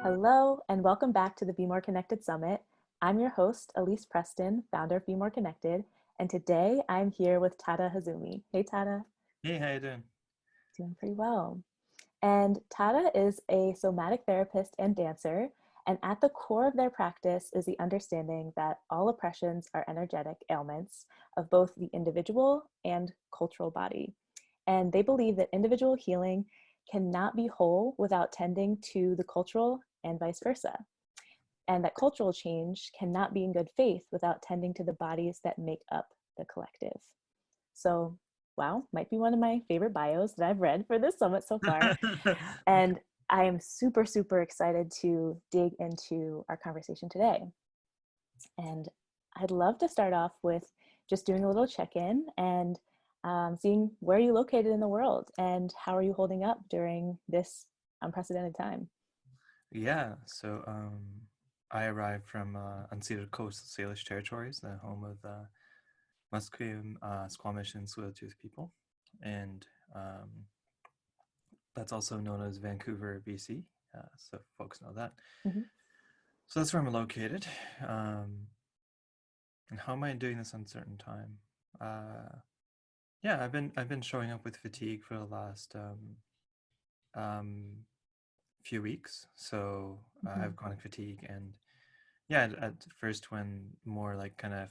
Hello, and welcome back to the Be More Connected Summit. I'm your host, Elise Preston, founder of Be More Connected, and today I'm here with Tada Hozumi. Hey, Tada. Hey, how you doing? Doing pretty well. And Tada is a somatic therapist and dancer, and at the core of their practice is the understanding that all oppressions are energetic ailments of both the individual and cultural body. And they believe that individual healing cannot be whole without tending to the cultural and vice versa. And that cultural change cannot be in good faith without tending to the bodies that make up the collective. So, wow, might be one of my favorite bios that I've read for this summit so far. And I am super, super excited to dig into our conversation today. And I'd love to start off with just doing a little check-in and seeing where you're located in the world and how are you holding up during this unprecedented time. So I arrived from unceded coastal Salish territories, the home of the Musqueam, Squamish, and Tsleil-Waututh people, and that's also known as Vancouver, BC. So folks know that. Mm-hmm. So that's where I'm located. And how am I doing this uncertain time? I've been showing up with fatigue for the last few weeks. So I have chronic fatigue, and at first, when more like kind of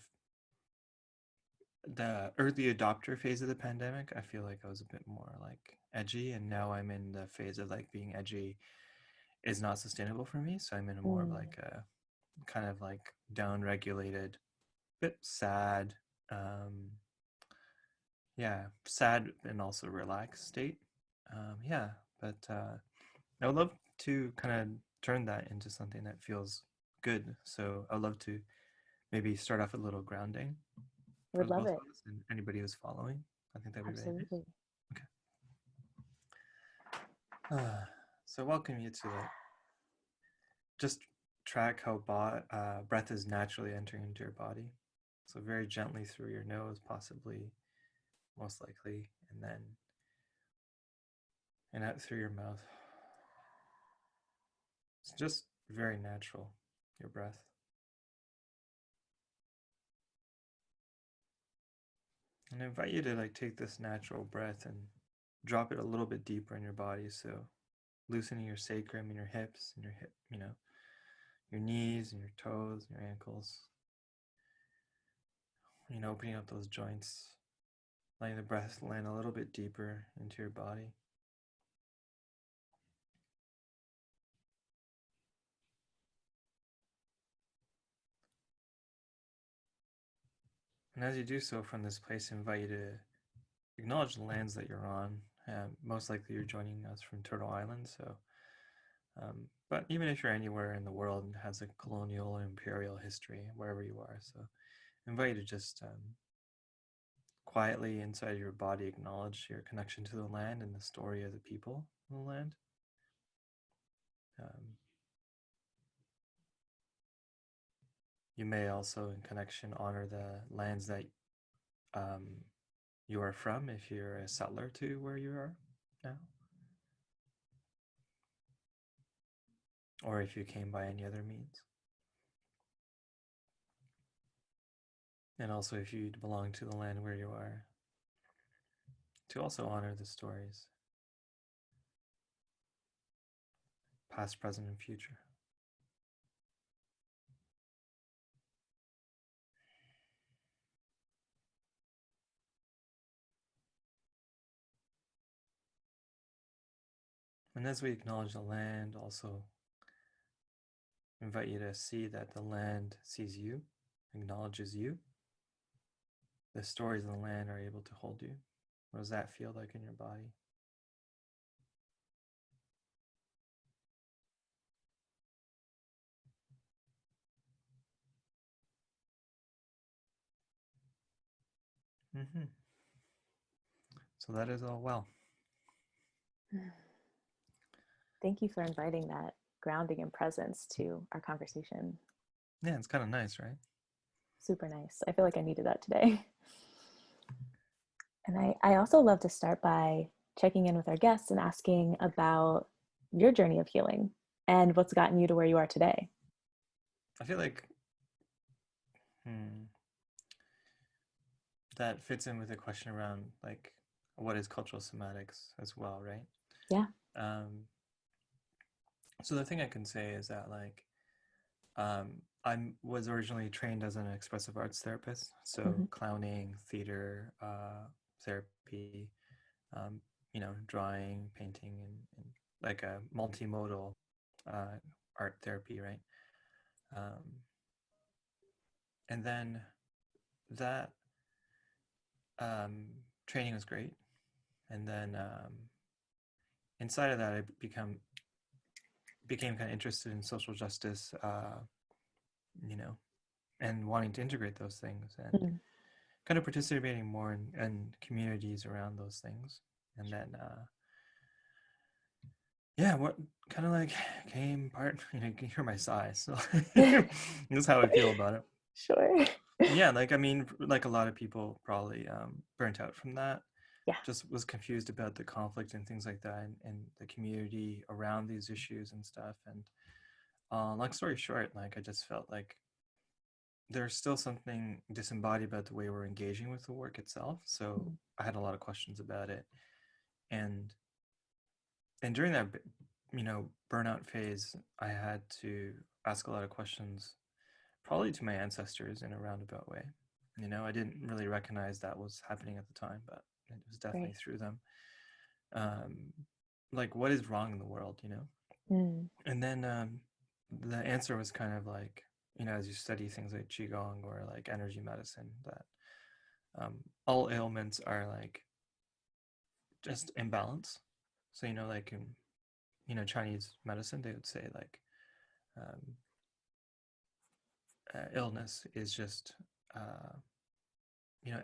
the early adopter phase of the pandemic, I feel like I was a bit more like edgy, and now I'm in the phase of like being edgy is not sustainable for me. So I'm in a more of like a kind of like down regulated, bit sad, sad and also relaxed state. But I would love to kind of turn that into something that feels good. So I'd love to maybe start off with a little grounding for Would the love both it. of us and anybody who's following. I think that'd be very nice. Absolutely. Okay. So welcome you to like just track how breath is naturally entering into your body. So very gently through your nose, possibly, most likely, and then and out through your mouth. It's just very natural, your breath. And I invite you to like take this natural breath and drop it a little bit deeper in your body. So loosening your sacrum and your hips and your knees and your toes and your ankles. Opening up those joints, letting the breath land a little bit deeper into your body. And as you do so from this place, I invite you to acknowledge the lands that you're on. Most likely you're joining us from Turtle Island. But even if you're anywhere in the world and has a colonial or imperial history, wherever you are. So I invite you to just quietly inside your body acknowledge your connection to the land and the story of the people in the land. You may also, in connection, honor the lands that you are from if you're a settler to where you are now, or if you came by any other means. And also, if you belong to the land where you are, to also honor the stories, past, present, and future. And as we acknowledge the land, also invite you to see that the land sees you, acknowledges you. The stories of the land are able to hold you. What does that feel like in your body? Mm-hmm. So that is all well. Thank you for inviting that grounding and presence to our conversation. Yeah, it's kind of nice, right? Super nice. I feel like I needed that today. And I also love to start by checking in with our guests and asking about your journey of healing. and what's gotten you to where you are today? I feel like that fits in with the question around like what is cultural somatics as well, right? Yeah. Um, so the thing I can say is that like I was originally trained as an expressive arts therapist, so Mm-hmm. clowning, theater, therapy, um, drawing, painting, and like a multimodal uh, art therapy, right? Um, and then that um, training was great, and then inside of that, I became kind of interested in social justice, you know, and wanting to integrate those things and Mm-hmm. kind of participating more in communities around those things. And then, yeah, what kind of like came part, you can hear my sigh. So this is how I feel about it. Sure. Yeah, like, I mean, like a lot of people probably burnt out from that, Yeah. just was confused about the conflict and things like that and the community around these issues and stuff. And long story short, like I just felt like there's still something disembodied about the way we're engaging with the work itself. So Mm-hmm. I had a lot of questions about it, and during that burnout phase, I had to ask a lot of questions, probably to my ancestors in a roundabout way. I didn't really recognize that was happening at the time, but it was definitely Right. through them. Um, like, what is wrong in the world? Mm. And then the answer was kind of like, as you study things like qigong or like energy medicine, that all ailments are like just imbalance. So like in Chinese medicine, they would say like um, illness is just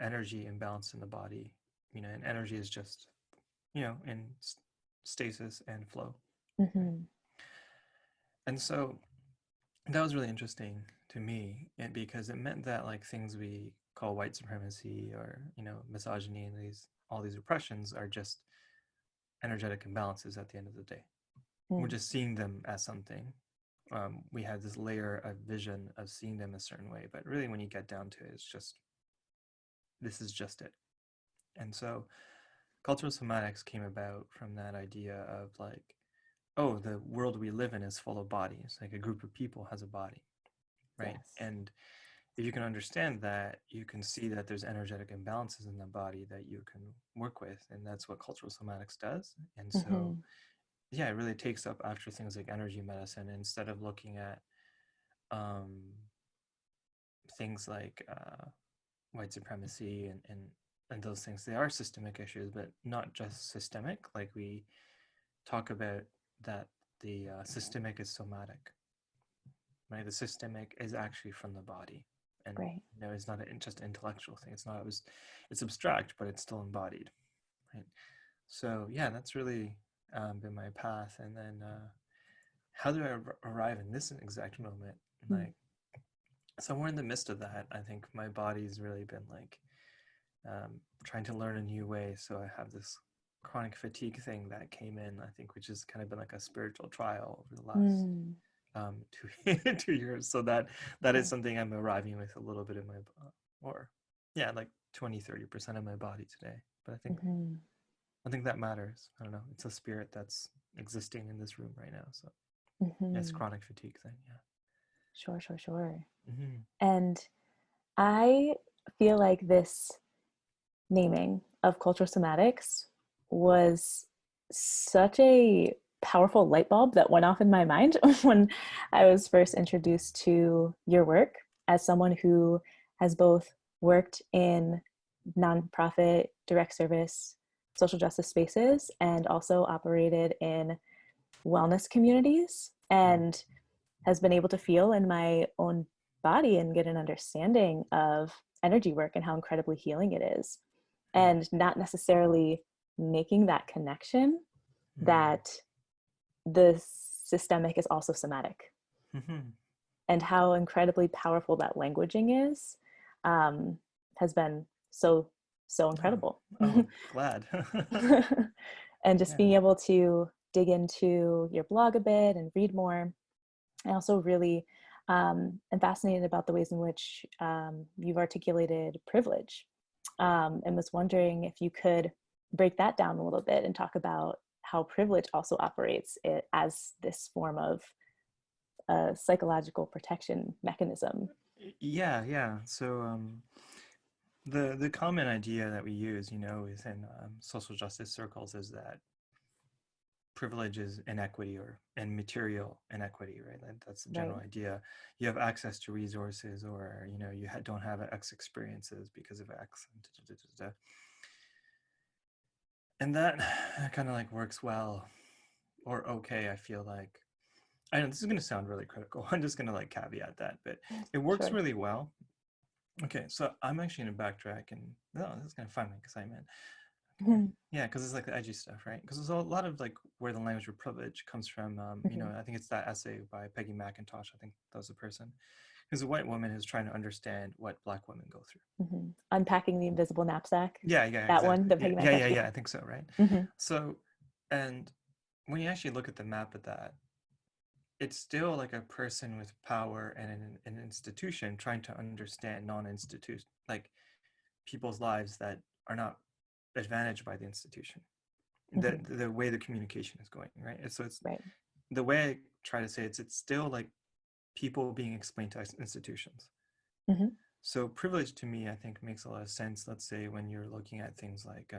energy imbalance in the body. And energy is just in stasis and flow, right? Mm-hmm. And so that was really interesting to me, and because it meant that like things we call white supremacy or misogyny and all these repressions are just energetic imbalances at the end of the day. We're Mm. just seeing them as something. We have this layer of vision of seeing them a certain way, but really when you get down to it, it's just, this is just it. And so cultural somatics came about from that idea of like, oh, the world we live in is full of bodies, like a group of people has a body, right? Yes. And if you can understand that, you can see that there's energetic imbalances in the body that you can work with, and that's what cultural somatics does. And so Mm-hmm. yeah, it really takes up after things like energy medicine, instead of looking at um, things like white supremacy and those things. They are systemic issues, but not just systemic. Like we talk about that the systemic is somatic, right? The systemic is actually from the body, and Right. it's not just an intellectual thing. It's abstract, but it's still embodied, right? So yeah, that's really been my path. And then how do I arrive in this exact moment? Mm. Like somewhere in the midst of that, I think my body's really been like trying to learn a new way. So I have this chronic fatigue thing that came in, I think, which has kind of been like a spiritual trial over the last Mm. 2 years. So that is Right. something I'm arriving with a little bit of my, or yeah, like 20-30% of my body today. But Mm-hmm. I think that matters. I don't know. It's a spirit that's existing in this room right now. So it's Mm-hmm. chronic fatigue thing. Yeah. Sure, sure, sure. Mm-hmm. And I feel like this naming of cultural somatics was such a powerful light bulb that went off in my mind when I was first introduced to your work, as someone who has both worked in nonprofit, direct service, social justice spaces, and also operated in wellness communities, and has been able to feel in my own body and get an understanding of energy work and how incredibly healing it is, and not necessarily making that connection Mm-hmm. that the systemic is also somatic, Mm-hmm. and how incredibly powerful that languaging is, um, has been so Oh, incredible. oh, glad. And just Yeah. being able to dig into your blog a bit and read more. I also really am fascinated about the ways in which you've articulated privilege, and was wondering if you could break that down a little bit and talk about how privilege also operates it as this form of a psychological protection mechanism. Yeah. So the common idea that we use, within social justice circles is that privilege is inequity or and material inequity, right? That's the Right. general idea. You have access to resources, or you don't have X experiences because of X. And that kind of like works well or okay. I feel like I know this is going to sound really critical. I'm just going to like caveat that, but it works Sure. really well. Okay, so I'm actually going to backtrack and no, this is kind of fun because I meant okay. Mhm. Yeah, because it's like the edgy stuff, right? Because there's a lot of like where the language of privilege comes from. Mhm. I think it's that essay by Peggy McIntosh. I think that was the person. Who's a white woman who's trying to understand what Black women go through. Mhm. Unpacking the Invisible Knapsack. Yeah, That one, exactly. the Peggy Yeah. McIntosh. Yeah. I think so, right? Mhm. So, and when you actually look at the map of that, it's still like a person with power and an institution trying to understand non-institution, like people's lives that are not advantaged by the institution. Mhm. The way the communication is going, right? And so it's Right. the way I try to say it's still like people being explained to institutions. Mhm. So privilege to me, I think makes a lot of sense. Let's say when you're looking at things like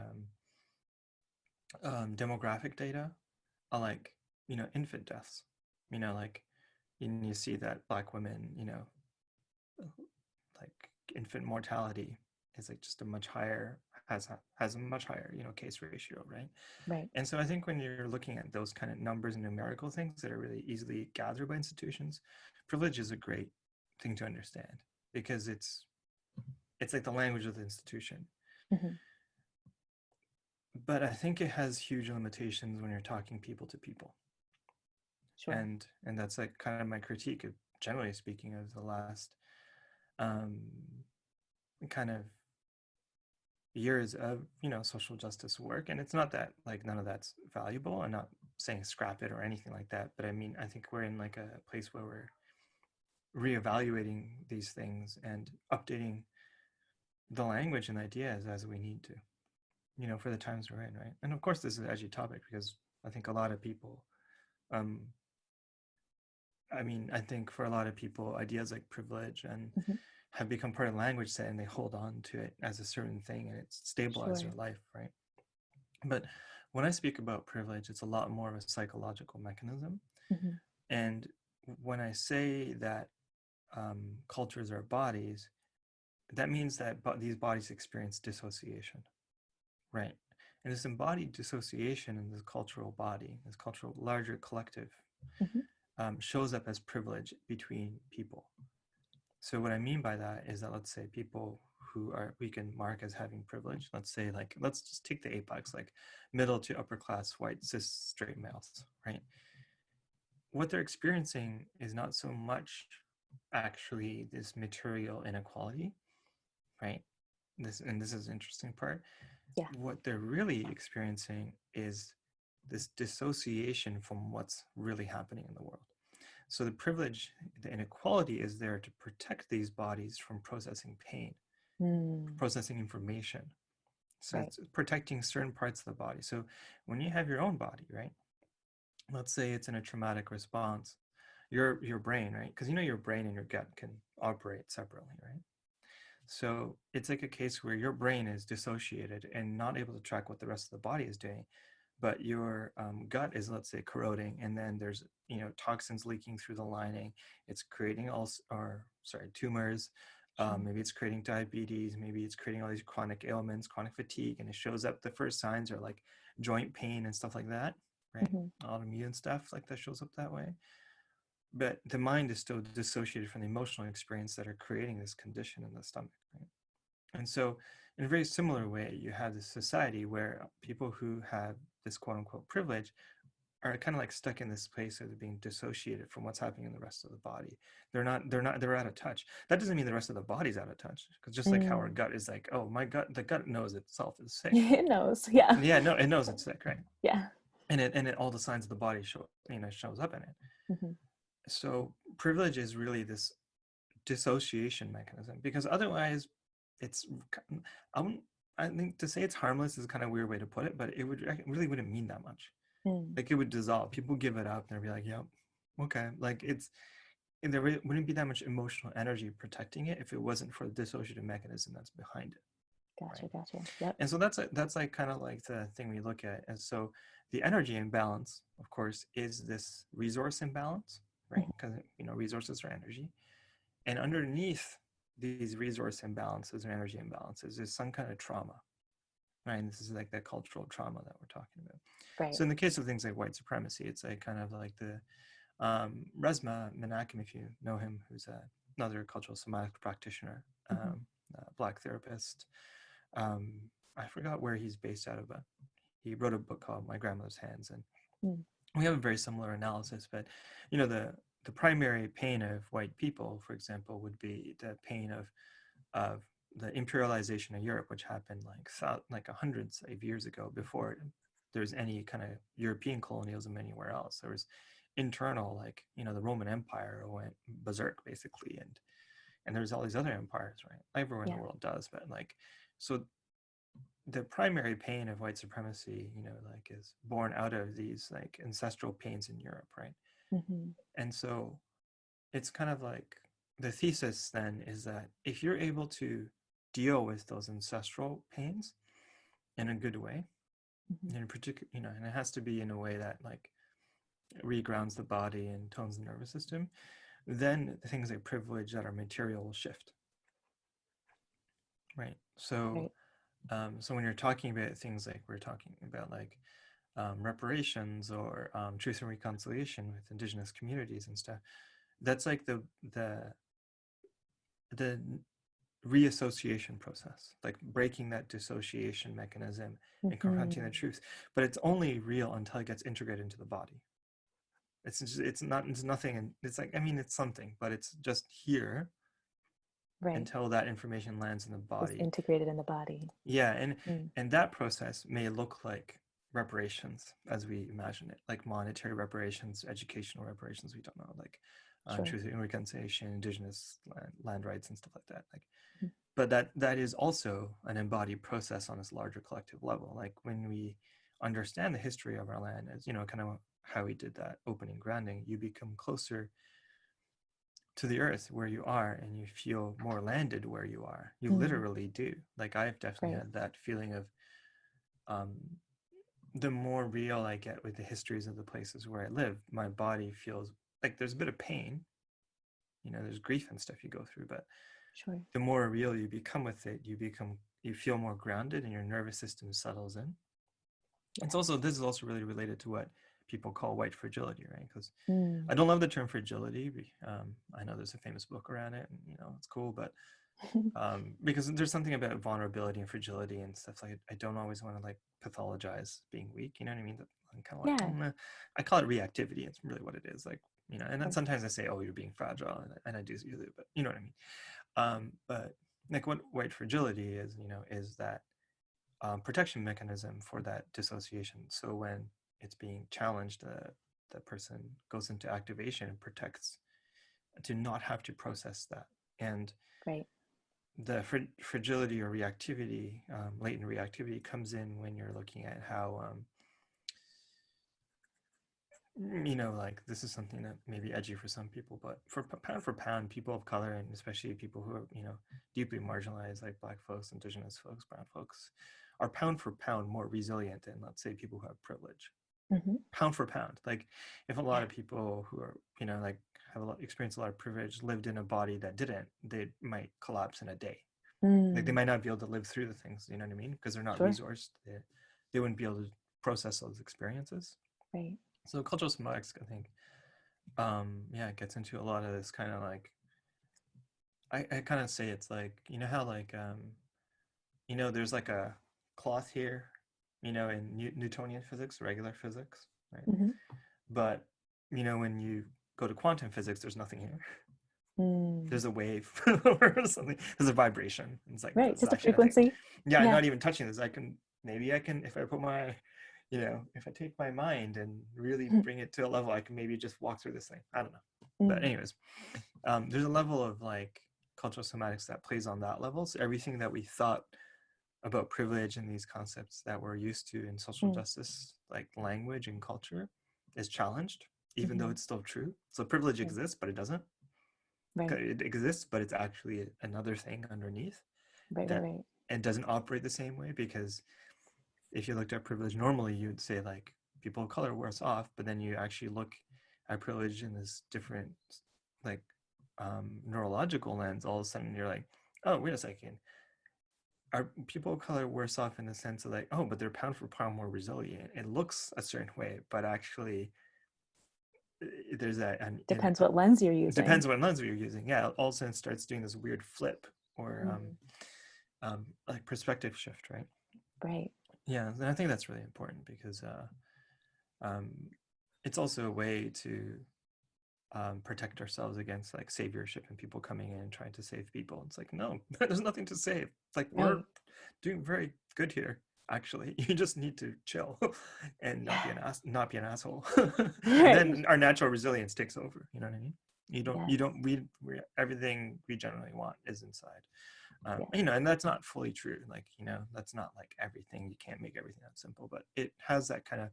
demographic data, like infant deaths. Like you see that Black women, like infant mortality is like just a much higher has a much higher case ratio, right? Right. And so I think when you're looking at those kind of numbers and numerical things that are really easily gathered by institutions, privilege is a great thing to understand because it's like the language of the institution. Mhm. But I think it has huge limitations when you're talking people to people. Sure. And that's like kind of my critique of, generally speaking, of the last um, kind of years of social justice work. And it's not that like none of that's valuable. I'm not saying scrap it or anything like that, but I mean I think we're in like a place where we're reevaluating these things and updating the language and ideas as we need to, for the times we're in, right? And of course this is an edgy topic because I think a lot of people um I think for a lot of people ideas like privilege and Mhm. have become part of the language set and they hold on to it as a certain thing and it's stabilized their Sure. life, right? But when I speak about privilege, it's a lot more of a psychological mechanism. Mhm. And when I say that cultures are bodies, that means that these bodies experience dissociation, right? And this embodied dissociation in this cultural body, this cultural larger collective, Mhm. shows up as privilege between people. So what I mean by that is that let's say people who are we can mark as having privilege, let's say like let's just take the apex, like middle to upper class white cis straight males, right? What they're experiencing is not so much actually this material inequality, right? This is the interesting part. Yeah. What they're really experiencing is this dissociation from what's really happening in the world. So the privilege, the inequality is there to protect these bodies from processing pain, Mm. processing information. So Right. it's protecting certain parts of the body. So when you have your own body, right? Let's say it's in a traumatic response, your brain, right? Because your brain and your gut can operate separately, right? So it's like a case where your brain is dissociated and not able to track what the rest of the body is doing, but your gut is, let's say, corroding, and then there's toxins leaking through the lining. It's creating tumors. Sure. Maybe it's creating diabetes. Maybe it's creating all these chronic ailments, chronic fatigue, and it shows up. The first signs are like joint pain and stuff like that, right? Mhm. Autoimmune stuff like that shows up that way. But the mind is still dissociated from the emotional experience that are creating this condition in the stomach, right? And so, in a very similar way, you have this society where people who have this quote unquote privilege are kind of like stuck in this place of being dissociated from what's happening in the rest of the body. They're out of touch. That doesn't mean the rest of the body's out of touch. Because just like how our Mm. gut is like, oh, my gut, the gut knows itself is sick. It knows. Yeah. Yeah, no, it knows it's sick, right? Yeah. and all the signs of the body shows up in it. Mm-hmm. So privilege is really this dissociation mechanism, because otherwise it's I wouldn't I think to say it's harmless is kind of a weird way to put it, but it really wouldn't mean that much. Mm. Like it would dissolve. People give it up and they'll be like, yep, okay. Like and there wouldn't be that much emotional energy protecting it if it wasn't for the dissociative mechanism that's behind it, Gotcha, right? gotcha. Yep. And so that's like kind of like the thing we look at. And so the energy imbalance, of course, is this resource imbalance, right? Mhm. Because resources are energy, and underneath these resource imbalances or energy imbalances is some kind of trauma, right? And this is like that cultural trauma that we're talking about. Right. So in the case of things like white supremacy, it's like kind of like the Resmaa Menakem, if you know him, who's another cultural somatic practitioner, Mm-hmm. Black therapist. Um, I forgot where he's based out of, but he wrote a book called My Grandmother's Hands, and Mm. we have a very similar analysis. But the primary pain of white people, for example, would be the pain of the imperialization of Europe, which happened like hundreds of years ago before there's any kind of European colonialism anywhere else. There was internal, like the Roman Empire went berserk basically, and there's all these other empires, right? Everywhere in Yeah. the world does, but like so the primary pain of white supremacy, like is born out of these like ancestral pains in Europe, right? Mm-hmm. And so it's kind of like the thesis then is that if you're able to deal with those ancestral pains in a good way, Mm-hmm. in particular, and it has to be in a way that like regrounds the body and tones the nervous system, then things like privilege that are material will shift, right? So, Right. so when you're talking about things like we're talking about, like reparations or truth and reconciliation with indigenous communities and stuff, that's like the reassociation process, like breaking that dissociation mechanism and confronting the Mm-hmm. truth. But it's only real until it gets integrated into the body. It's nothing, and it's like, I mean, it's something, but it's just here Right. until that information lands in the It's body. integrated in the body. Yeah, Mm. and that process may look like reparations as we imagine it, like monetary reparations, educational reparations, we don't know, like Sure. truth and reconciliation, indigenous land rights and stuff like that. Like, Mhm. but that is also an embodied process on this larger collective level. Like when we understand the history of our land, as kind of how we did that opening grounding, you become closer to the earth where you are, and you feel more landed where you are. You Mm. literally do. Like I've definitely Right. had that feeling of um, the more real I get with the histories of the places where I live, my body feels like there's a bit of pain. There's grief and stuff you go through, but Sure. the more real you become with it, you feel more grounded, and your nervous system settles in. Yes. This is also really related to what people call white fragility, right? Because Mm. I don't love the term fragility. I know there's a famous book around it, and it's cool, but because there's something about vulnerability and fragility and stuff, like I don't always want to like pathologize being weak. You know what I mean? I'm kind of like, Yeah. I call it reactivity. It's really what it is. Like, and then Right. sometimes I say, oh, you're being fragile, and I do usually, but you know what I mean? But like what white fragility is, is that protection mechanism for that dissociation. So when it's being challenged, the person goes into activation and protects to not have to process that. And Right. the fragility or reactivity, latent reactivity, comes in when you're looking at how, like this is something that may be edgy for some people, but for pound, people of color, and especially people who are, deeply marginalized, like Black folks, Indigenous folks, Brown folks, are pound for pound more resilient than, let's say, people who have privilege. Mm-hmm. Pound for pound. Like if a lot Yeah. of people who are, like have experienced a lot of privilege lived in a body that didn't, they might collapse in a day. Like they Mm. might not be able to live through the things, you know what I mean? Because they're not Sure. resourced. They wouldn't be able to process those experiences. Right. So cultural somatics, I think, yeah, it gets into a lot of this kind of like, I kind of say it's like, how like, there's like a cloth here, in Newtonian physics, regular physics, right? Mm-hmm. But, when you go to quantum physics, there's nothing here. Mm. There's a wave or something. There's a vibration. It's like, Right. there's Just a actually nothing. frequency. Yeah, Yeah. not even touching this. If I put my, if I take my mind and really bring it to a level, I can maybe just walk through this thing. I don't know. But Mm, anyways, there's a level of like cultural somatics that plays on that level. So everything that we thought about privilege and these concepts that we're used to in social mm, justice, like language and culture, is challenged, even though mhm. it's still true. So privilege Right, exists, but it doesn't. right, It exists, but it's actually another thing underneath right, right, that right. it doesn't operate the same way. Because if you looked at privilege normally, you'd say like people of color worse off, but then you actually look at privilege in this different like neurological lens. All of a sudden, you're like, oh, wait a second, are people of color worse off in the sense of like, oh, but they're pound for pound more resilient? It looks a certain way, but actually, there's Depends what lens you're it using. depends what lens you're using. Yeah, all of a sudden it starts doing this weird flip or Mm, like perspective shift, right? right. Yeah, and I think that's really important because um, it's also a way to protect ourselves against like saviorship and people coming in and trying to save people. It's like, no, there's nothing to save. Like, we're Right. doing very good here. Actually, you just need to chill and not Yeah. be not be an asshole, and Right. then our natural resilience takes over. You know what I mean? You Yes. don't we everything we generally want is inside. Yes. And that's not fully true. Like, that's not like everything. You can't make everything that simple, but it has that kind of,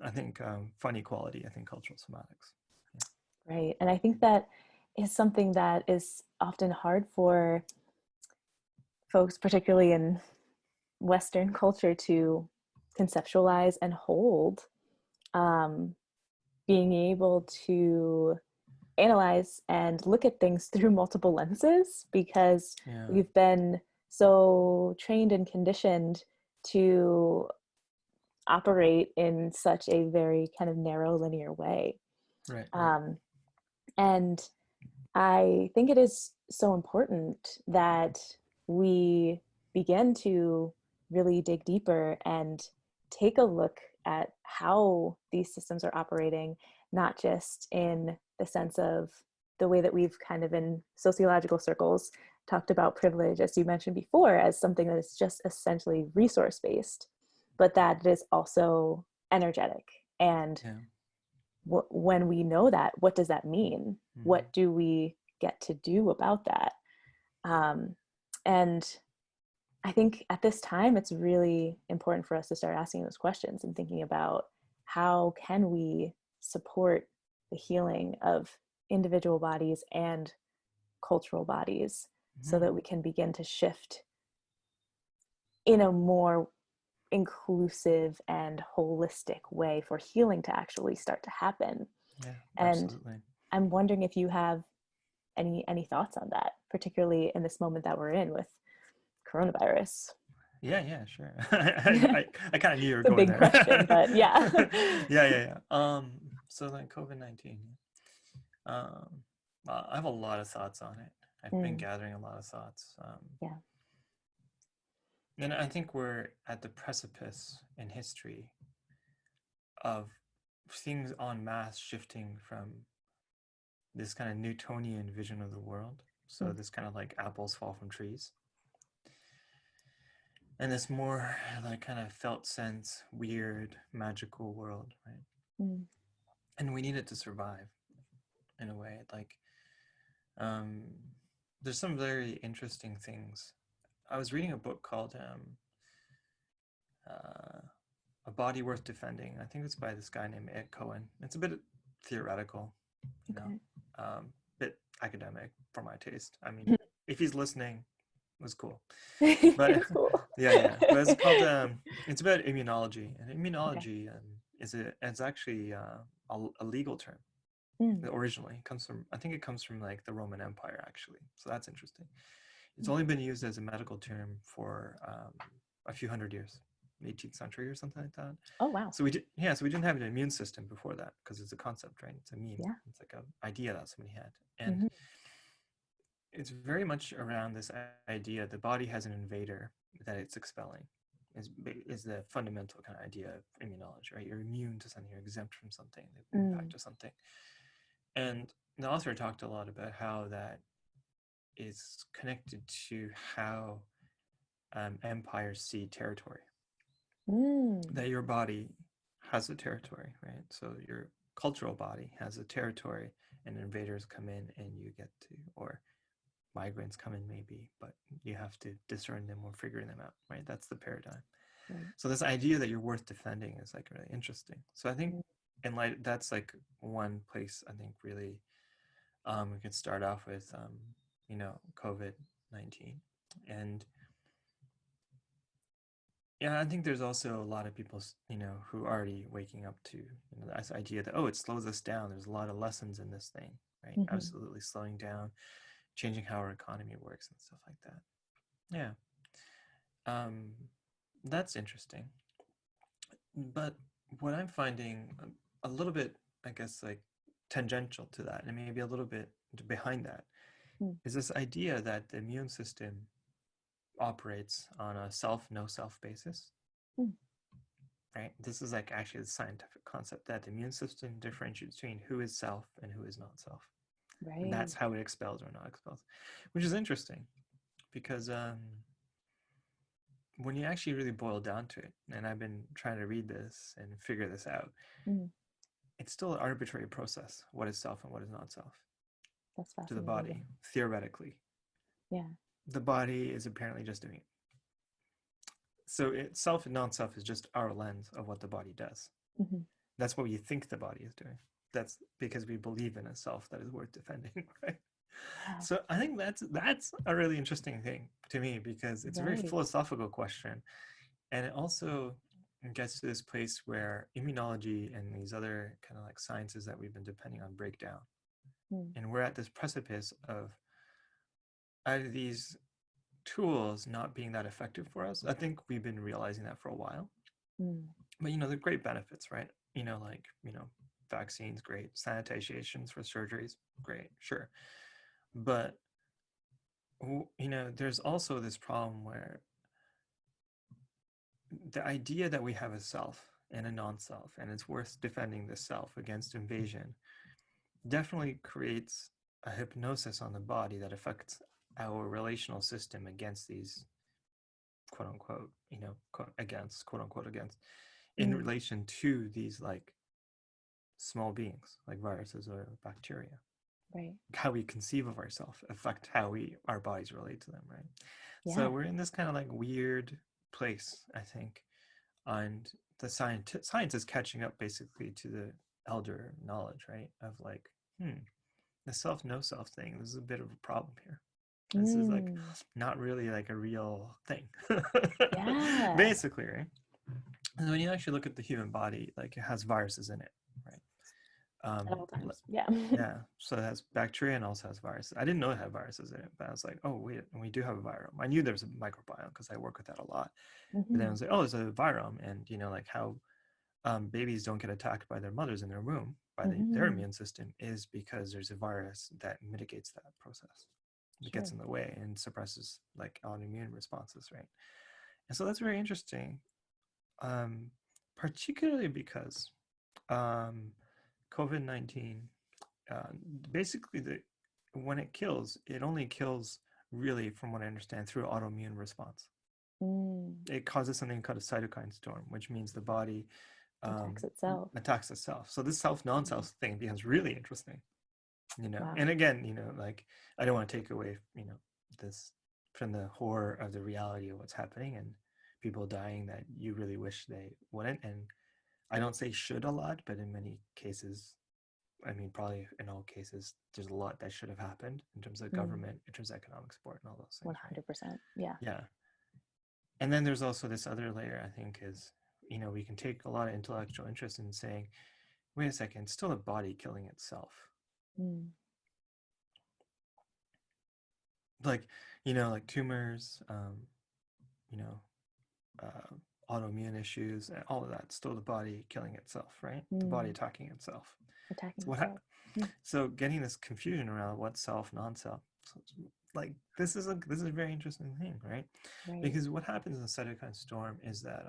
I think, funny quality. I think cultural somatics. Yeah. Right. And I think that is something that is often hard for folks, particularly in Western culture, to conceptualize and hold. Um, Being able to analyze and look at things through multiple lenses, because Yeah. we've been so trained and conditioned to operate in such a very kind of narrow linear way. Right. Right. Um, and I think it is so important that we begin to really dig deeper and take a look at how these systems are operating, not just in the sense of the way that we've kind of in sociological circles talked about privilege, as you mentioned before, as something that is just essentially resource based, but that it is also energetic. And Yeah. when we know that, what does that mean? Mm-hmm. What do we get to do about that? Um, and I think at this time, it's really important for us to start asking those questions and thinking about how can we support the healing of individual bodies and cultural bodies so Mm-hmm. that we can begin to shift in a more inclusive and holistic way for healing to actually start to happen. Yeah. And Absolutely. I'm wondering if you have any thoughts on that, particularly in this moment that we're in with coronavirus. Yeah. Yeah. Sure. It's I kind of knew you were a going big there. question, but yeah. Yeah. Yeah. Yeah. So like COVID-19. Um. I have a lot of thoughts on it. I've been Mm, gathering a lot of thoughts. yeah. And I think we're at the precipice in history of things en masse shifting from this kind of Newtonian vision of the world. So Mm, this kind of like apples fall from trees. And this more like kind of felt sense, weird, magical world, right? mm, And we need it to survive in a way. Like, um, there's some very interesting things. I was reading a book called uh, A Body Worth Defending. I think it's by this guy named Ed Cohen. It's a bit theoretical, you know, okay. bit academic for my taste. I mean, if he's listening, it was cool. But It's cool. yeah, yeah. But it's called it's about immunology, and Okay. immunology it's actually a legal term. Mm, Originally it comes from, I think it comes from like the Roman Empire actually. So that's interesting. It's mm. only been used as a medical term for a few hundred years, 18th century or something like that. Oh, wow. So we didn't have an immune system before that because it's a concept, right? It's a meme. Yeah. It's like an idea that somebody had, and Hmm. it's very much around this idea the body has an invader that it's expelling is the fundamental kind of idea of immunology, right? You're immune to something, you're exempt from something, the Mm, impact of something. And the author talked a lot about how that is connected to how empires see territory. Mm. that your body has a territory, right? So your cultural body has a territory, and invaders come in and you get to, or migrants come in maybe, but you have to discern them or figure them out, right? That's the paradigm. Right. So this idea that you're worth defending is like really interesting. So I think Mm. in light, that's like one place I think really we could start off with, COVID-19. And yeah, I think there's also a lot of people, who are already waking up to, this idea that, oh, it slows us down. There's a lot of lessons in this thing, right? Mm-hmm. Absolutely slowing down, changing how our economy works and stuff like that. Yeah. Um, that's interesting. But what I'm finding a little bit, I guess, like tangential to that, and maybe a little bit behind that, Mm. is this idea that the immune system operates on a self, no self basis, Mm. right? This is like actually the scientific concept that the immune system differentiates between who is self and who is not self. And Right. that's how it expels or not expels, which is interesting because when you actually really boil down to it, and I've been trying to read this and figure this out, Mm. it's still an arbitrary process. What is self and what is not self That's to the fascinating. body, theoretically. Yeah. The body is apparently just doing it. So self and non-self is just our lens of what the body does. Mm-hmm. That's what you think the body is doing. That's because we believe in a self that is worth defending, right? Yeah. So I think that's a really interesting thing to me because it's a very Right. philosophical question, and it also gets to this place where immunology and these other kind of like sciences that we've been depending on break down, Mm. and we're at this precipice of either these tools not being that effective for us. I think we've been realizing that for a while, Mm. but they're great benefits, right? Vaccines, great. Sanitizations for surgeries, great, sure. But there's also this problem where the idea that we have a self and a non-self, and it's worth defending the self against invasion, definitely creates a hypnosis on the body that affects our relational system against these quote unquote, quote unquote against, in Mm. relation to these like small beings like viruses or bacteria. Right. How we conceive of ourselves affect how our bodies relate to them, right? So Yeah. we're in this kind of like weird place, I think, and the science is catching up basically to the elder knowledge, right? Of like, the self no self thing. This is a bit of a problem here. This is like Mm. not really like a real thing, Yeah. basically, right? And when you actually look at the human body, like it has viruses in it, right? At all L- times. Yeah. yeah, so it has bacteria and also has viruses. I didn't know it had viruses in it, but I was like, oh wait, we do have a virome. I knew there was a microbiome because I work with that a lot. But then I Mm-hmm. was like, oh, it's a virome, and like how babies don't get attacked by their mothers in their womb by their Mm-hmm. immune system is because there's a virus that mitigates that process. It gets Sure. in the way and suppresses like autoimmune responses, right? And so that's very interesting, um, particularly because um, COVID-19, uh, basically when it kills, it only kills really, from what I understand, through autoimmune response. Mm. It causes something called a cytokine storm, which means the body um, Attacks itself. attacks itself. So this self non-self thing becomes really interesting, Wow. And again, like I don't want to take away, this from the horror of the reality of what's happening and people dying that you really wish they wouldn't. And I don't say should a lot, but in many cases, I mean, probably in all cases, there's a lot that should have happened in terms of Mm. government, in terms of economic support and all those things, right? 100%. Yeah. Yeah. And then there's also this other layer, I think, is, we can take a lot of intellectual interest in saying, wait a second, it's still a body killing itself. Mm. Like, like tumors, you know, autoimmune issues, and all of that, still the body killing itself, right? The body Mm. attacking itself. Attacking So itself. Mm. so getting this confusion around what's self, non-self, so like this is a very interesting thing, right? Right. Because what happens in the cytokine storm is that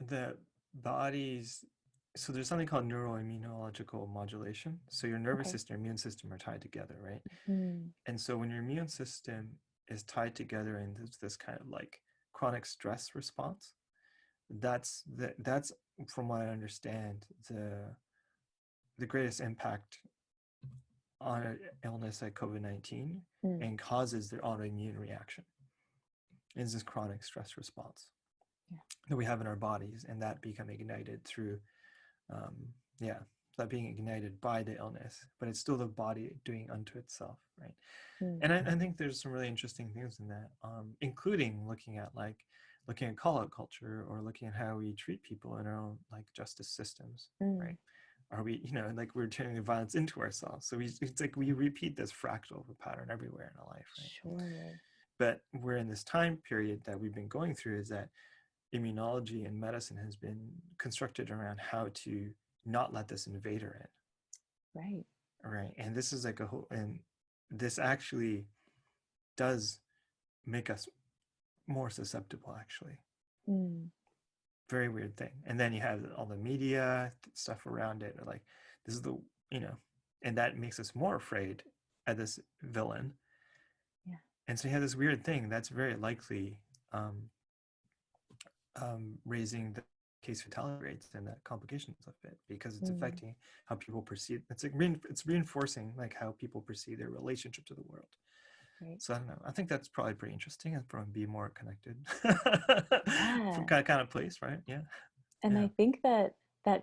the body's so there's something called neuroimmunological modulation. So your nervous Okay. system, your immune system are tied together, right? Mm. And so when your immune system is tied together in this kind of like chronic stress response. That's from what I understand, the greatest impact on an illness like COVID-19 and causes the autoimmune reaction is this chronic stress response that we have in our bodies, and that become ignited through that being ignited by the illness, but it's still the body doing unto itself, right? And I think there's some really interesting things in that, including looking at call out culture, or looking at how we treat people in our own like justice systems, right? Are we, like, we're turning violence into ourselves, so it's like we repeat this fractal pattern everywhere in our life, right? Sure. But we're in this time period that we've been going through, is that immunology and medicine has been constructed around how to not let this invader in. Right. And this is like and this actually does make us more susceptible, actually. Very weird thing. And then you have all the media stuff around it, like, this is and that makes us more afraid of this villain. And so you have this weird thing that's very likely raising the case fatality rates and the complications of it, because it's affecting how people perceive. It's like it's reinforcing like how people perceive their relationship to the world. Right. So I don't know. I think that's probably pretty interesting, and probably be more connected from kind of place, right? Yeah. And I think that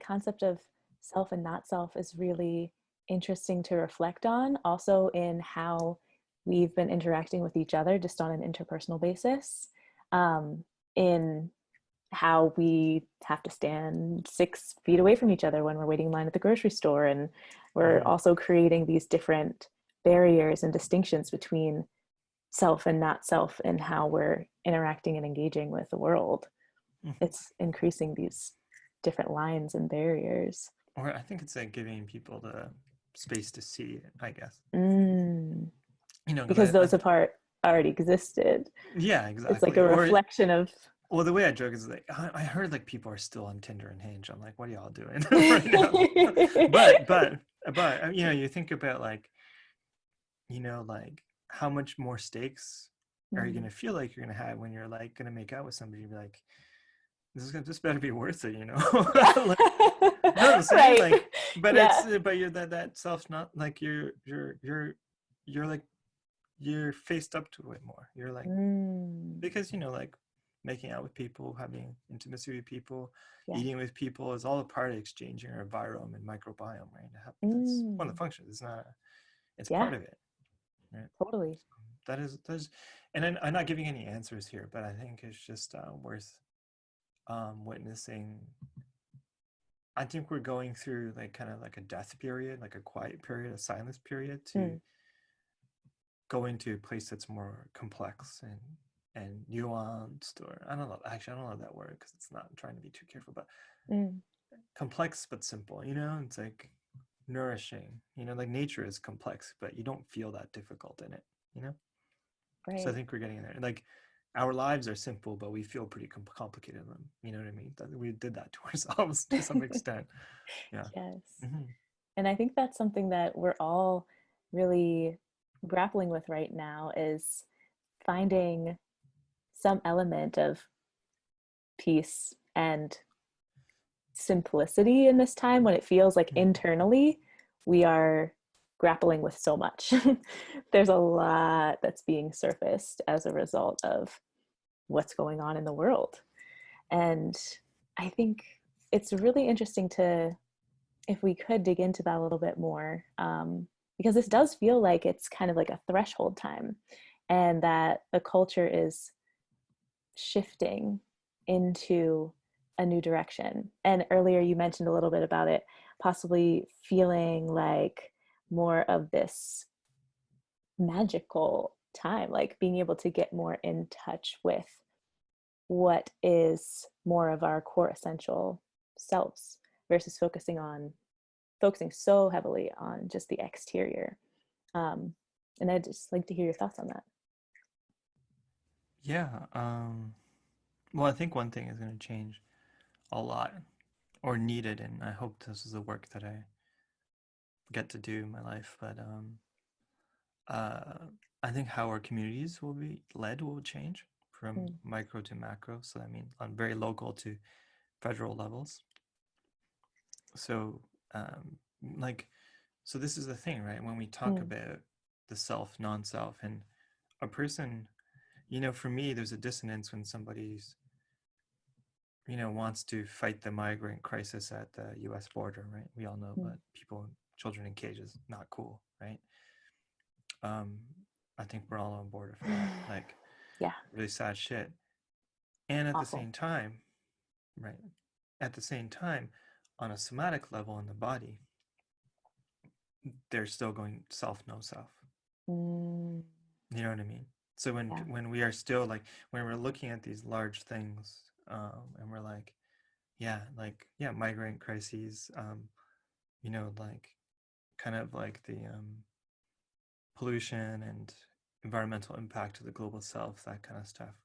concept of self and not self is really interesting to reflect on, also in how we've been interacting with each other just on an interpersonal basis, in how we have to stand 6 feet away from each other when we're waiting in line at the grocery store. And we're also creating these different barriers and distinctions between self and not self and how we're interacting and engaging with the world. It's increasing these different lines and barriers. Or I think it's like giving people the space to see it, I guess. Because those apart already existed. Yeah, exactly. It's like a reflection of. Well, the way I joke is like, I heard like people are still on Tinder and Hinge. I'm like, what are y'all doing right now? but you think about like, like how much more stakes are you going to feel like you're going to have when you're like going to make out with somebody? You'd be like, this better be worth it, like, no, right. Like, but but you're that self's not like you're like, you're faced up to it more. You're like, because like making out with people, having intimacy with people, eating with people is all a part of exchanging our virome and microbiome, right? That's one of the functions. It's part of it, right? Totally. So that is, and I'm not giving any answers here, but I think it's just worth witnessing. I think we're going through like kind of like a death period, like a quiet period, a silence period, to go into a place that's more complex and nuanced, or I don't know that word because it's not, I'm trying to be too careful, but complex but simple, it's like nourishing, like nature is complex, but you don't feel that difficult in it, right. So I think we're getting in there. Like our lives are simple, but we feel pretty complicated in them. You know what I mean? We did that to ourselves to some extent. Yeah. Yes. And I think that's something that we're all really grappling with right now, is finding some element of peace and simplicity in this time, when it feels like internally we are grappling with so much. There's a lot that's being surfaced as a result of what's going on in the world. And I think it's really interesting to, if we could dig into that a little bit more, because this does feel like it's kind of like a threshold time, and that the culture is shifting into a new direction. And earlier you mentioned a little bit about it possibly feeling like more of this magical time, like being able to get more in touch with what is more of our core essential selves, versus focusing so heavily on just the exterior. And I'd just like to hear your thoughts on that. Yeah. Well, I think one thing is going to change a lot, or needed, and I hope this is the work that I get to do in my life. But I think how our communities will be led will change from micro to macro. So I mean, on very local to federal levels. So, like, so this is the thing, right? When we talk about the self, non-self, and a person, for me, there's a dissonance when somebody's, wants to fight the migrant crisis at the U.S. border, right? We all know that children in cages, not cool, right? I think we're all on board for that. Like, Yeah. really sad shit. And at the Awful. same time, right? At the same time, on a somatic level in the body, they're still going self, no self. Mm, You know what I mean? So when we are still like, when we're looking at these large things, and we're like, migrant crises, like kind of like the pollution and environmental impact of the global south, that kind of stuff.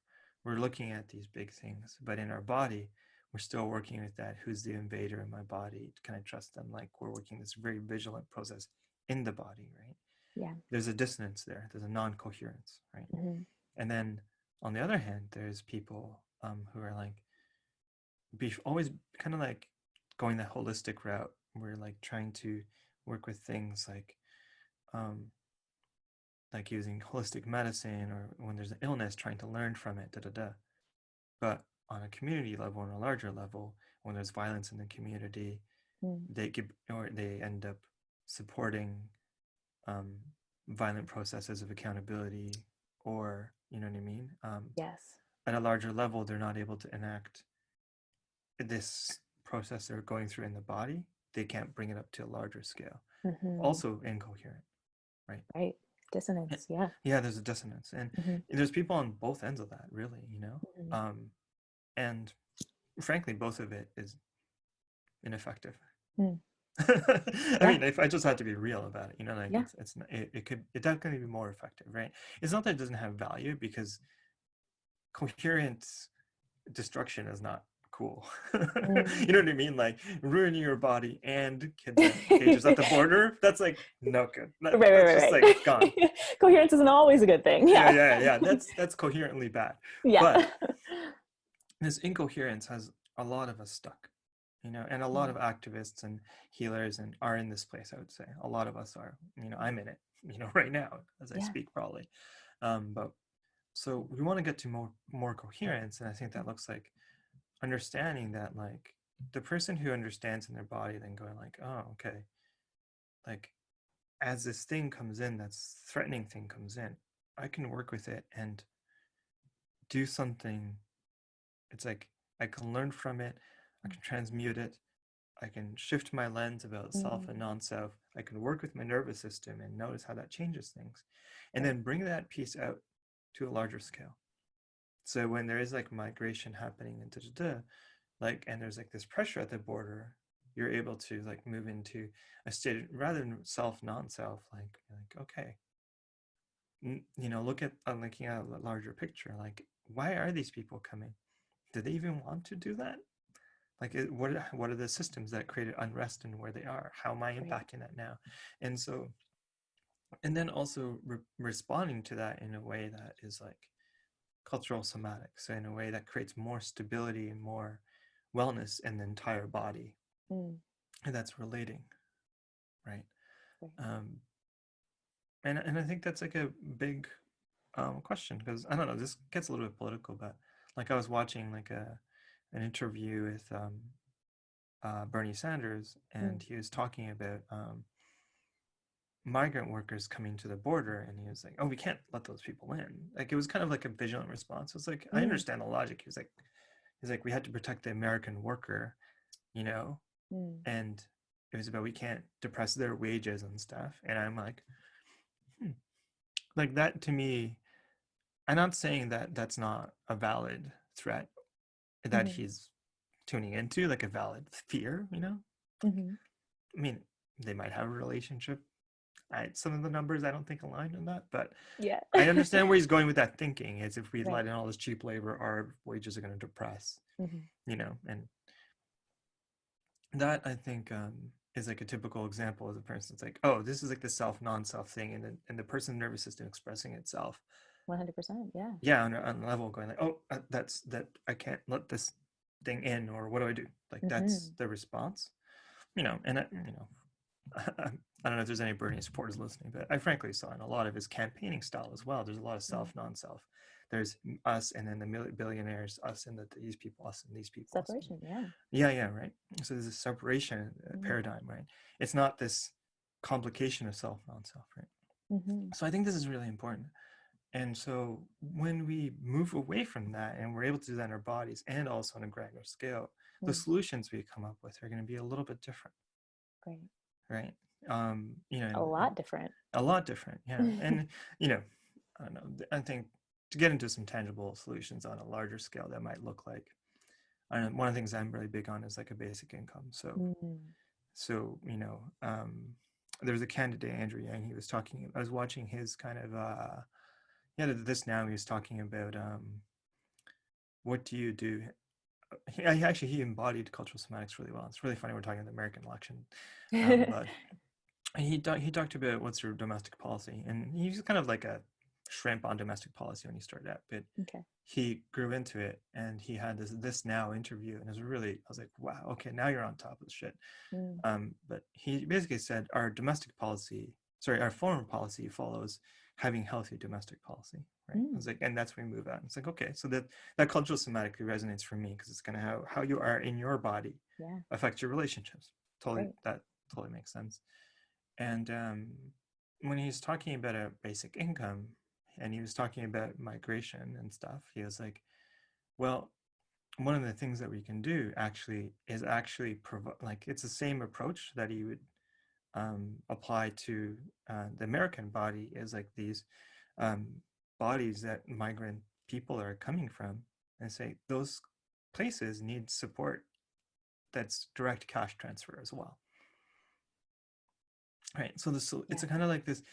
We're looking at these big things, but in our body, we're still working with that. Who's the invader in my body? Can I trust them? Like, we're working this very vigilant process in the body, right? yeah. There's a dissonance there. There's a non-coherence, right? Mm-hmm. And then on the other hand, there's people who are like, always kind of like going the holistic route. We're like trying to work with things like using holistic medicine, or when there's an illness, trying to learn from it, But on a community level, on a larger level, when there's violence in the community, they end up supporting violent processes of accountability, or you know what I mean. Yes. At a larger level, they're not able to enact this process they're going through in the body. They can't bring it up to a larger scale. Also incoherent, right? Right. Dissonance. Yeah. Yeah, there's a dissonance, and there's people on both ends of that, really, and frankly, both of it is ineffective. I mean, if I just had to be real about it, like it definitely be more effective, right? It's not that it doesn't have value, because coherent destruction is not cool. You know what I mean? Like, ruining your body and kids in cages at the border, that's like no good. That's just like gone. Coherence isn't always a good thing. Yeah. That's coherently bad. Yeah. But this incoherence has a lot of us stuck, and a lot of activists and healers and are in this place. I would say a lot of us are. I'm in it, right now as I speak, probably. But so we want to get to more coherence, and I think that looks like understanding that, like, the person who understands in their body, then going like, oh, okay, like, as this thing comes in, that's threatening thing comes in, I can work with it and do something. It's like I can learn from it, I can transmute it, I can shift my lens about self and non-self, I can work with my nervous system and notice how that changes things, and then bring that piece out to a larger scale. So when there is like migration happening into like, and there's like this pressure at the border, you're able to like move into a state rather than self, non-self, like okay, look at looking at a larger picture. Like, why are these people coming? Do they even want to do that? Like, what are the systems that created unrest and where they are? How am I impacting that now? And so, and then also responding to that in a way that is like cultural somatics, so in a way that creates more stability and more wellness in the entire body, and that's relating, right? And I think that's like a big question, because I don't know, this gets a little bit political, but like I was watching like an interview with Bernie Sanders, and he was talking about migrant workers coming to the border, and he was like, oh, we can't let those people in. Like, it was kind of like a vigilant response. It was like, I understand the logic. He's like, we had to protect the American worker, and it was about, we can't depress their wages and stuff. And I'm like, like, that to me, I'm not saying that that's not a valid threat that he's tuning into, like a valid fear, I mean, they might have a relationship. Some of the numbers I don't think align on that, but I understand where he's going with that thinking. Is if we let in all this cheap labor, our wages are going to depress, and that, I think, is like a typical example of the person. It's like, oh, this is like the self non-self thing, and the person's nervous system expressing itself 100%. Yeah. Yeah, on a level going like, oh, that I can't let this thing in, or what do I do? Like that's Mm-hmm. the response, and I don't know if there's any Bernie supporters listening, but I frankly saw in a lot of his campaigning style as well. There's a lot of self, non-self. There's us, and then the billionaires, us, and these people, us, and these people, us. Separation. Yeah. Yeah, right. So there's a separation Mm-hmm. paradigm, right? It's not this complication of self, non-self, right? Mm-hmm. So I think this is really important. And so when we move away from that and we're able to do that in our bodies and also on a granular scale, the Mm. solutions we come up with are going to be a little bit different, Great. right? A lot different. A lot different, yeah. And I don't know. I think to get into some tangible solutions on a larger scale, that might look like. I don't know, one of the things I'm really big on is like a basic income. So, Mm-hmm. so there was a candidate, Andrew Yang. He was talking. I was watching his kind of this now. He was talking about what do you do. He embodied cultural somatics really well. It's really funny. We're talking the American election, but he talked about what's your domestic policy, and he's kind of like a shrimp on domestic policy when he started out, but Okay. he grew into it, and he had this now interview, and it was really, I was like, wow, okay, now you're on top of the shit. Mm. But he basically said our foreign policy follows having healthy domestic policy, right? I Mm. was like, and that's where we move at. It's like, okay, so that cultural somatically resonates for me because it's kind of how you are in your body Yeah. affects your relationships. Great. That totally makes sense. And when he's talking about a basic income, and he was talking about migration and stuff, he was like, well, one of the things that we can do is provide, like, it's the same approach that he would apply to the American body, is like these um, bodies that migrant people are coming from, and say those places need support that's direct cash transfer as well, right? So it's Yeah. a kind of like this.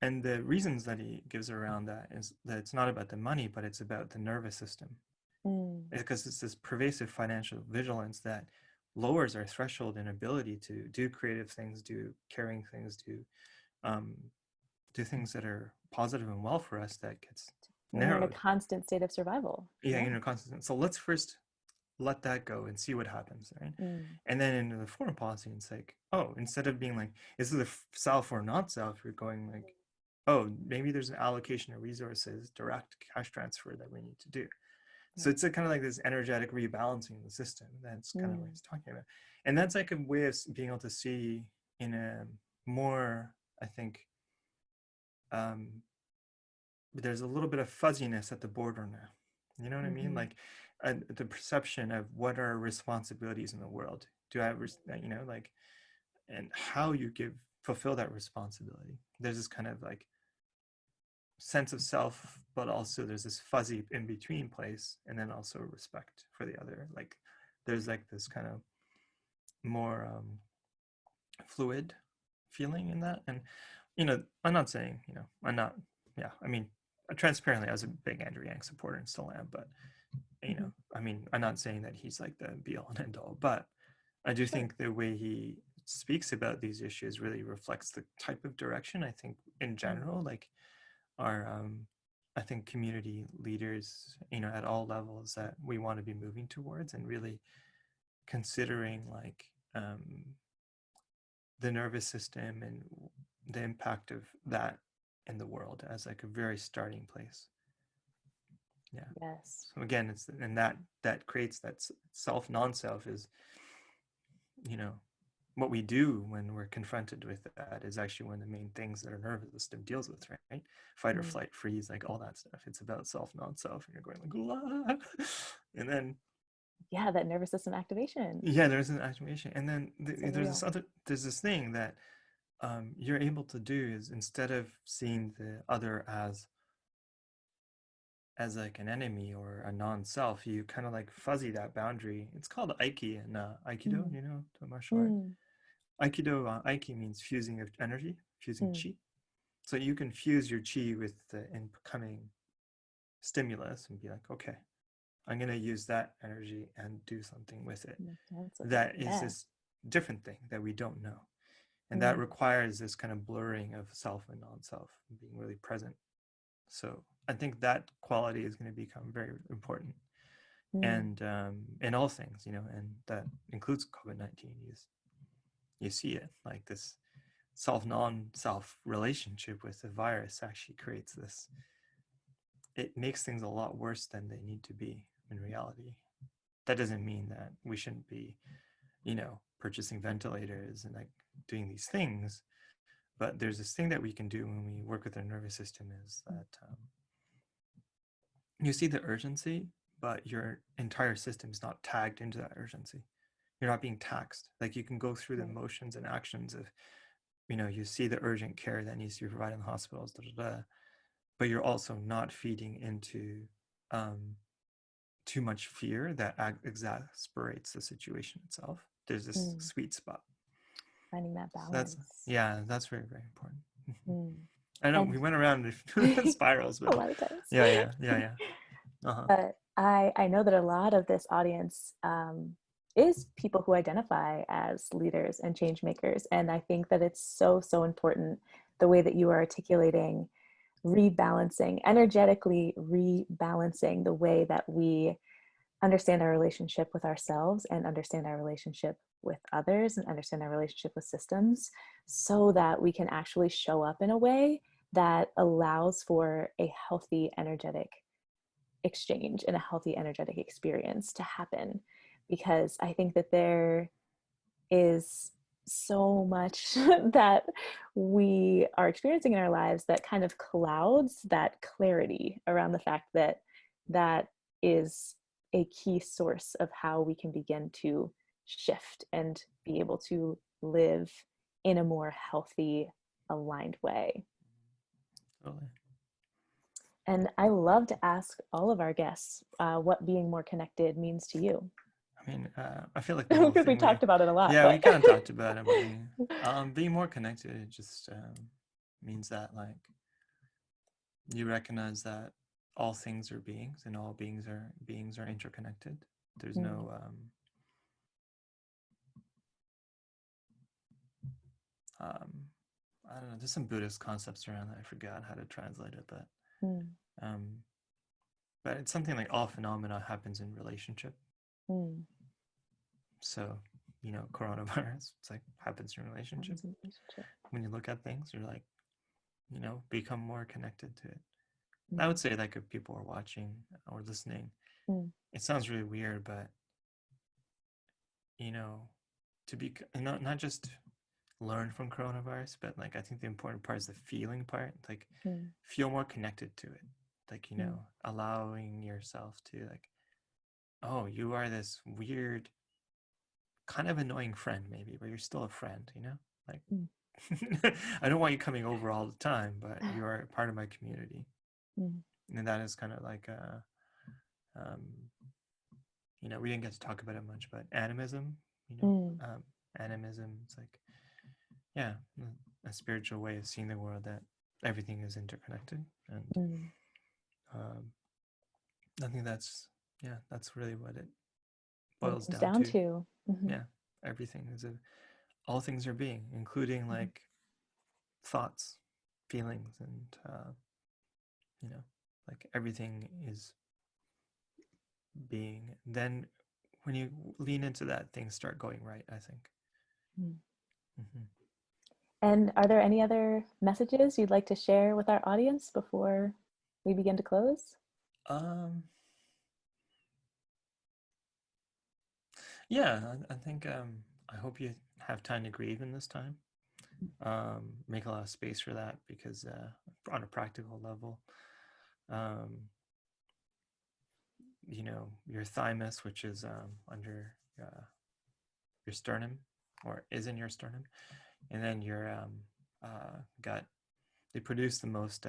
And the reasons that he gives around that is that it's not about the money, but it's about the nervous system. Mm. Because it's this pervasive financial vigilance that lowers our threshold and ability to do creative things, do caring things, um, do things that are positive and well for us, that gets When you're in a narrowed. constant state of survival. Yeah, Yeah. constant. So let's first let that go and see what happens, right? Mm. And then into the foreign policy, it's like, oh, instead of being like, is it a self or not self, you're going like, oh, maybe there's an allocation of resources, direct cash transfer that we need to do. So Right. it's a kind of like this energetic rebalancing of the system. That's kind of what Mm. he's talking about. And that's like a way of being able to see in a more, I think, um, there's a little bit of fuzziness at the border now. You know what I mean? Mm-hmm. Like the perception of what are responsibilities in the world. Do I have, like, and how you fulfill that responsibility. There's this kind of like sense of self, but also there's this fuzzy in between place, and then also respect for the other. Like there's like this kind of more fluid feeling in that. And I'm not saying, I'm not, yeah, I mean, transparently, I was a big Andrew Yang supporter and still am, but Mm-hmm. I mean, I'm not saying that he's like the be all and end all, but I do Sure. think the way he speaks about these issues really reflects the type of direction, I think, in Mm. general, like our I think community leaders, at all levels, that we want to be moving towards, and really considering like the nervous system and the impact of that in the world as like a very starting place. Yeah. Yes. So again, it's, and that creates that self, non-self is, you know what we do when we're confronted with that is actually one of the main things that our nervous system deals with, right? Fight or Mm. flight, freeze, like all that stuff. It's about self, non-self, and you're going like, ah! And then Yeah, that nervous system activation. yeah, there's an activation, and then So real. there's this thing that you're able to do, is instead of seeing the other as like an enemy or a non-self, you kind of like fuzzy that boundary. It's called aiki in aikido, Mm. the martial art. Mm. Aikido, aiki means fusing of energy, fusing Mm. chi. So you can fuse your chi with the incoming stimulus and be like, okay, I'm going to use that energy and do something with it. Make sense of it. That is Yeah. this different thing that we don't know. And that Mm. requires this kind of blurring of self and non-self, being really present. So I think that quality is going to become very important, Mm, and in all things, and that includes COVID-19. You see it like this self relationship with the virus actually creates this. It makes things a lot worse than they need to be in reality. That doesn't mean that we shouldn't be, purchasing ventilators and like doing these things. But there's this thing that we can do when we work with our nervous system is that you see the urgency, but your entire system is not tagged into that urgency. You're not being taxed. Like you can go through the right. motions and actions of, you see the urgent care that needs to be provided in the hospitals, but you're also not feeding into too much fear that exasperates the situation itself. There's this Mm, sweet spot. finding that So that's, balance. yeah, that's very, very important. Mm. I know And we went around spirals, a but lot of times. yeah. Uh-huh. But I know that a lot of this audience is people who identify as leaders and change makers. And I think that it's so, so important the way that you are articulating rebalancing, energetically rebalancing the way that we understand our relationship with ourselves and understand our relationship with others and understand our relationship with systems so that we can actually show up in a way that allows for a healthy energetic exchange and a healthy energetic experience to happen. Because I think that there is so much that we are experiencing in our lives that kind of clouds that clarity around the fact that that is a key source of how we can begin to shift and be able to live in a more healthy, aligned way. Totally. And I love to ask all of our guests what being more connected means to you. I mean, I feel like the whole Because we thing talked about it a lot, yeah, we but kind of talked about it, but being more connected, it just means that like you recognize that all things are beings and all beings are interconnected. There's mm, no um, I don't know. There's some Buddhist concepts around that. I forgot how to translate it, mm, um, but it's something like all phenomena happens in relationship. mm. So, coronavirus, it's like happens in relationship. Relationship. When you look at things, you're like, become more connected to it. I Mm, would say like if people are watching or listening, mm, it sounds really weird, but you know, to be not just learn from coronavirus, but like I think the important part is the feeling part. Like mm, feel more connected to it. Like, mm, allowing yourself to like, oh, you are this weird, kind of annoying friend, maybe, but you're still a friend, Like mm, I don't want you coming over all the time, but you are part of my community. mm, And that is kind of like um, we didn't get to talk about it much, but animism, you know, mm, um, animism, it's like, yeah, a spiritual way of seeing the world that everything is interconnected. And mm. um, I think that's really what it What it boils comes down down to. to. Hmm. Yeah, everything is all things are being, including Hmm. like thoughts, feelings, and you know, like everything is being. Then when you lean into that, things start going right, I think. Mm. Hmm. And are there any other messages you'd like to share with our audience before we begin to close? Um, yeah, I think I hope you have time to grieve in this time. Make a lot of space for that because on a practical level, um, your thymus, which is under your sternum or is in your sternum, and then your gut. They produce the most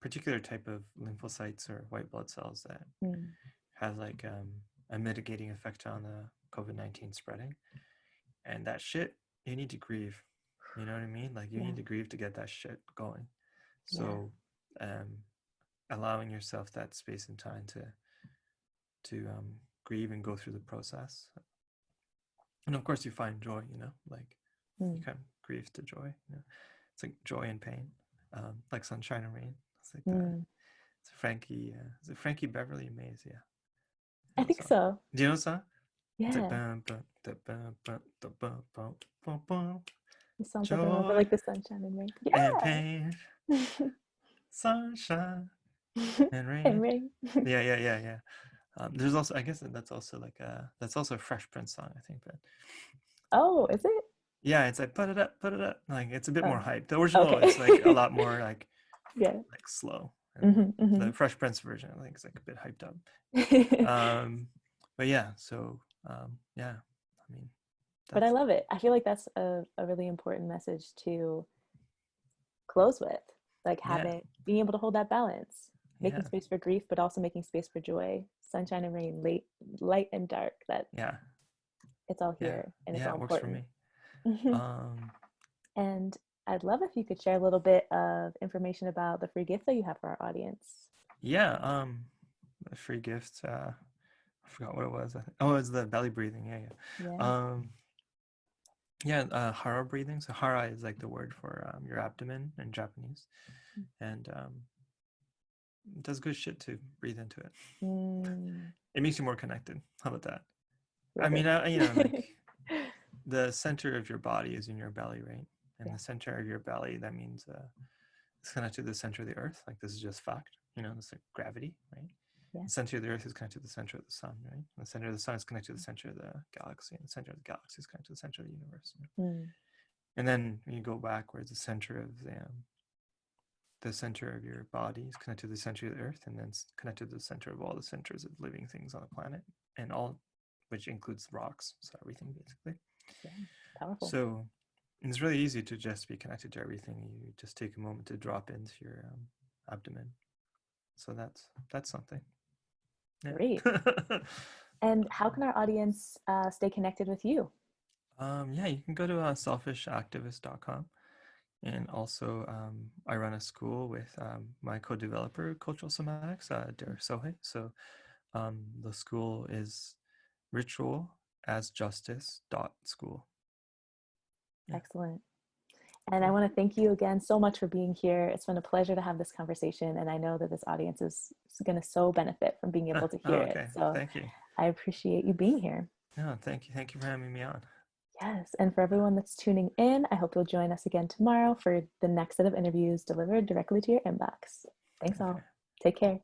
particular type of lymphocytes or white blood cells that Mm. has like a mitigating effect on the COVID-19 spreading. And that shit, you need to grieve. You know what I mean? Like you Yeah, need to grieve to get that shit going. yeah. So um, allowing yourself that space and time to grieve and go through the process. And of course you find joy, like you Mm. kind of grieve to joy. It's like joy and pain, like sunshine and rain. It's like Mm. it's Frankie. Is it Frankie Beverly Mays? Yeah. I That think song. so. Do you know the song? It's like Yeah. bum, bum, da, bum, bum, da, bum, bum, bum, bum. It sounds like I remember Joy like the sunshine and rain. and pain, Yeah. sunshine and And rain. rain. Yeah. There's also, I guess that's also like that's also a Fresh Prince song, I think. But Oh, is it? yeah, it's like put it up. Like it's a bit more Oh, hype. The original is like a okay. lot more like Yeah. slow, and Hmm, hmm. the Fresh Prince version I think is like a bit hyped up. But yeah, so yeah, I mean But I that's love it. I feel like that's a really important message to close with. Like yeah, being able to hold that balance, making yeah, space for grief, but also making space for joy, sunshine and rain, light and dark, that yeah, it's all yeah, here and it's yeah. all It works for important. me. Mhm. Um, And I'd love if you could share a little bit of information about the free gift that you have for our audience. yeah. A free gift. I forgot what it was. Oh, it was the belly breathing. Yeah, Yeah. yeah. Yeah, hara breathing. So hara is like the word for your abdomen in Japanese, and it does good shit to breathe into it. Mm, It makes you more connected. How about that? I love mean, it. like the center of your body is in your belly, right? And Yeah. the center of your belly, that means it's connected to the center of the earth. Like this is just fact, it's like gravity, right? Yeah. The center of the earth is connected to the center of the sun, right? And the center of the sun is connected to the center of the galaxy, and the center of the galaxy is connected to the center of the universe. Mm, And then when you go backwards, the center of your body is connected to the center of the earth, and then it's connected to the center of all the centers of living things on the planet, and all, which includes rocks, so everything basically. yeah. Powerful. So it's really easy to just be connected to everything. You just take a moment to drop into your abdomen. So that's something. Great. Yeah. And how can our audience stay connected with you? Yeah, you can go to selfishactivist.com. And also, I run a school with my co-developer, Cultural Somatics, Der Sohe. So the school is ritualasjustice.school. Yeah. Excellent. And I Cool. want to thank you again so much for being here. It's been a pleasure to have this conversation. And I know that this audience is going to so benefit from being able to Oh, hear it. okay. So Thank you. I appreciate you being here. No, thank you. Thank you for having me on. Yes. And for everyone that's tuning in, I hope you'll join us again tomorrow for the next set of interviews delivered directly to your inbox. Thanks Okay. all. Take care.